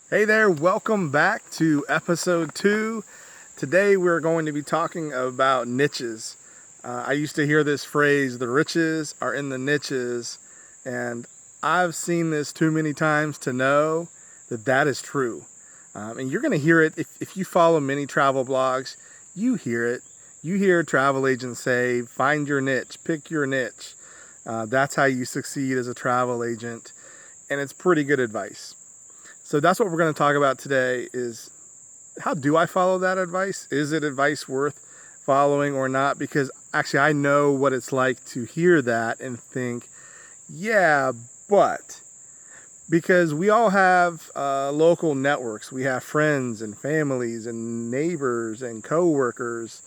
Hey there, welcome back to episode 2. Today we're going to be talking about niches. I used to hear this phrase, the riches are in the niches, and I've seen this too many times to know that that is true. And you're going to hear it if you follow many travel blogs, you hear it. You hear travel agents say, find your niche, pick your niche. That's how you succeed as a travel agent, and it's pretty good advice. So that's what we're going to talk about today is how do I follow that advice? Is it advice worth following or not? Because actually I know what it's like to hear that and think, yeah, but because we all have local networks. We have friends and families and neighbors and coworkers,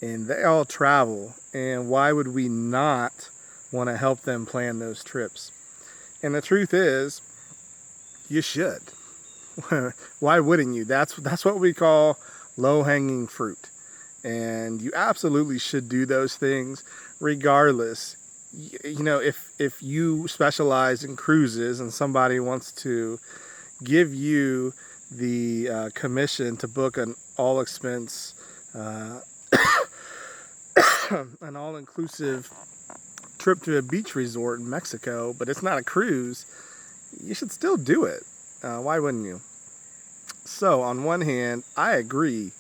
and they all travel. And why would we not want to help them plan those trips? And the truth is, you should. Why wouldn't you? That's what we call low-hanging fruit. And you absolutely should do those things regardless. You know, if you specialize in cruises and somebody wants to give you the commission to book an all-expense, an all-inclusive trip to a beach resort in Mexico, but it's not a cruise, you should still do it. Why wouldn't you? So on one hand, I agree,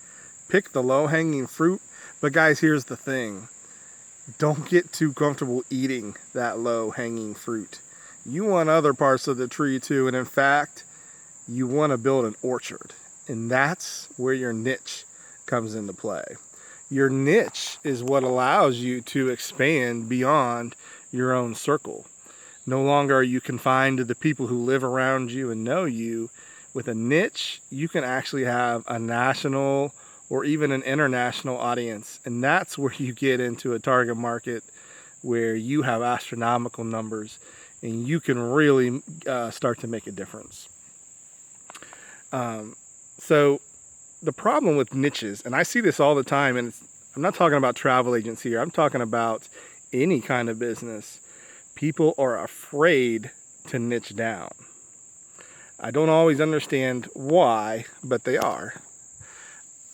pick the low-hanging fruit, but guys, here's the thing. Don't get too comfortable eating that low-hanging fruit. You want other parts of the tree too, and in fact, you want to build an orchard, and that's where your niche comes into play. Your niche is what allows you to expand beyond your own circle. No longer are you confined to the people who live around you and know you. With a niche, you can actually have a national or even an international audience. And that's where you get into a target market where you have astronomical numbers and you can really start to make a difference. So the problem with niches, and I see this all the time, and I'm not talking about travel agents here, I'm talking about any kind of business. People are afraid to niche down. I don't always understand why, but they are.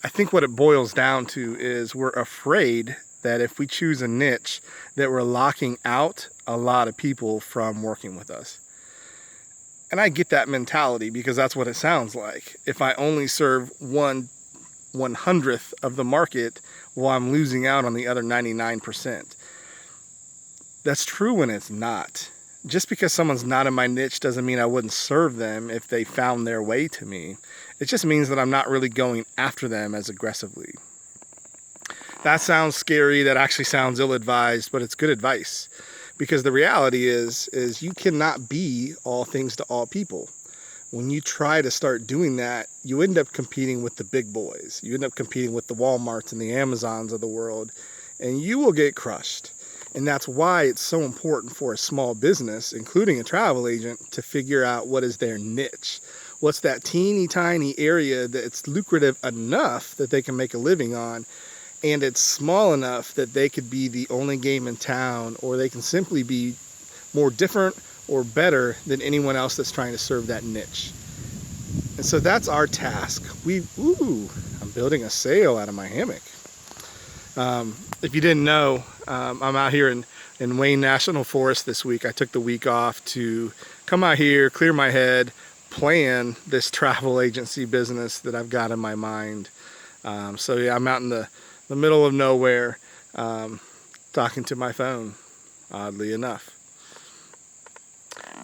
I think what it boils down to is we're afraid that if we choose a niche, that we're locking out a lot of people from working with us. And I get that mentality because that's what it sounds like. If I only serve 1/100th of the market, well, I'm losing out on the other 99%. That's true when it's not. Just because someone's not in my niche doesn't mean I wouldn't serve them if they found their way to me. It just means that I'm not really going after them as aggressively. That sounds scary, that actually sounds ill-advised, but it's good advice. Because the reality is you cannot be all things to all people. When you try to start doing that, you end up competing with the big boys. You end up competing with the Walmarts and the Amazons of the world, and you will get crushed. And that's why it's so important for a small business, including a travel agent, to figure out what is their niche. What's that teeny tiny area that's lucrative enough that they can make a living on, and it's small enough that they could be the only game in town, or they can simply be more different or better than anyone else that's trying to serve that niche. And so that's our task. I'm building a sail out of my hammock. If you didn't know, I'm out here in Wayne National Forest this week. I took the week off to come out here, clear my head, plan this travel agency business that I've got in my mind. So yeah, I'm out in the middle of nowhere, talking to my phone, oddly enough.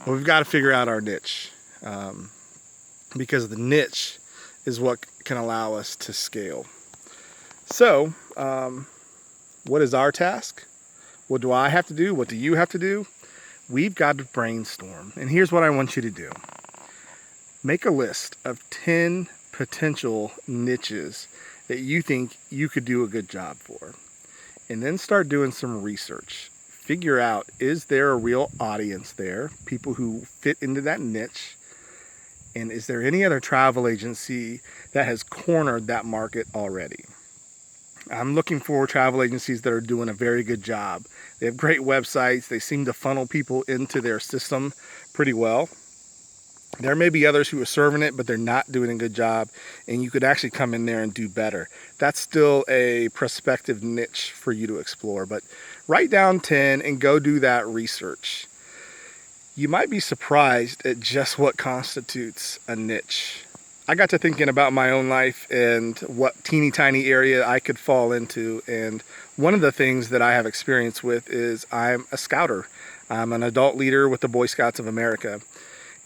But we've got to figure out our niche, because the niche is what can allow us to scale. So, what is our task? What do I have to do? What do you have to do? We've got to brainstorm. And here's what I want you to do. Make a list of 10 potential niches that you think you could do a good job for. And then start doing some research. Figure out, is there a real audience there? People who fit into that niche? And is there any other travel agency that has cornered that market already? I'm looking for travel agencies that are doing a very good job. They have great websites. They seem to funnel people into their system pretty well. There may be others who are serving it, but they're not doing a good job, and you could actually come in there and do better. That's still a prospective niche for you to explore, but write down 10 and go do that research. You might be surprised at just what constitutes a niche. I got to thinking about my own life and what teeny tiny area I could fall into, and one of the things that I have experience with is I'm a scouter. I'm an adult leader with the Boy Scouts of America.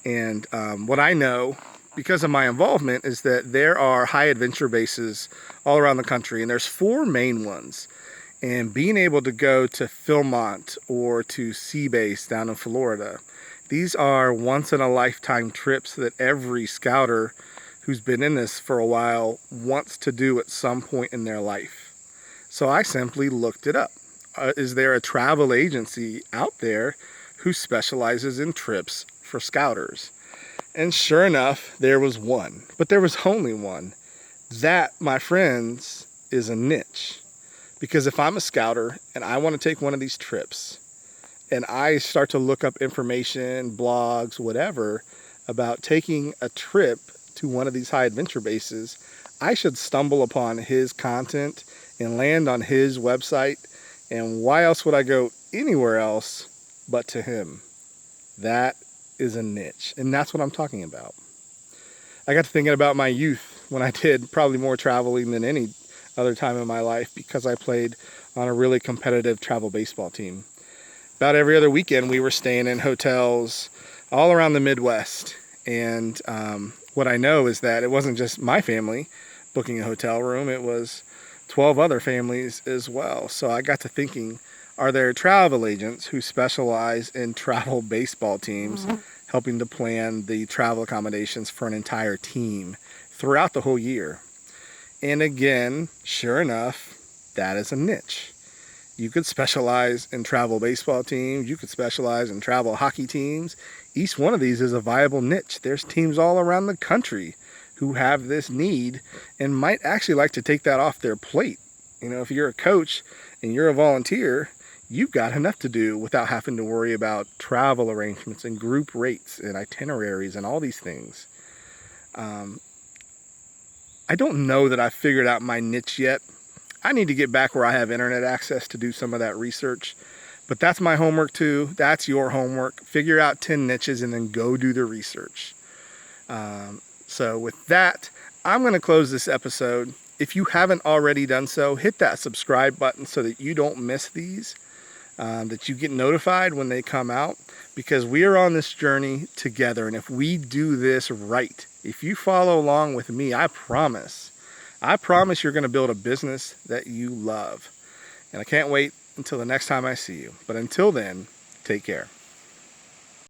And what I know, because of my involvement, is that there are high adventure bases all around the country, and there's 4 main ones. And being able to go to Philmont or to Sea Base down in Florida, these are once-in-a-lifetime trips that every scouter who's been in this for a while wants to do at some point in their life. So I simply looked it up. Is there a travel agency out there who specializes in trips for scouters? And sure enough, there was one, but there was only one. That, my friends, is a niche. Because if I'm a scouter and I want to take one of these trips and I start to look up information, blogs, whatever, about taking a trip to one of these high adventure bases, I should stumble upon his content and land on his website. And why else would I go anywhere else but to him? That is a niche, and that's what I'm talking about. I got to thinking about my youth when I did probably more traveling than any other time in my life, because I played on a really competitive travel baseball team. About every other weekend we were staying in hotels all around the Midwest, and what I know is that it wasn't just my family booking a hotel room, it was 12 other families as well. So I got to thinking, are there travel agents who specialize in travel baseball teams, helping to plan the travel accommodations for an entire team throughout the whole year? And again, sure enough, that is a niche. You could specialize in travel baseball teams, you could specialize in travel hockey teams. Each one of these is a viable niche. There's teams all around the country who have this need and might actually like to take that off their plate. You know, if you're a coach and you're a volunteer, you've got enough to do without having to worry about travel arrangements and group rates and itineraries and all these things. I don't know that I've figured out my niche yet. I need to get back where I have internet access to do some of that research. But that's my homework too. That's your homework. Figure out 10 niches and then go do the research. So with that, I'm going to close this episode. If you haven't already done so, hit that subscribe button so that you don't miss these, that you get notified when they come out, because we are on this journey together. And if we do this right, if you follow along with me, I promise you're going to build a business that you love. And I can't wait until the next time I see you. But until then, take care.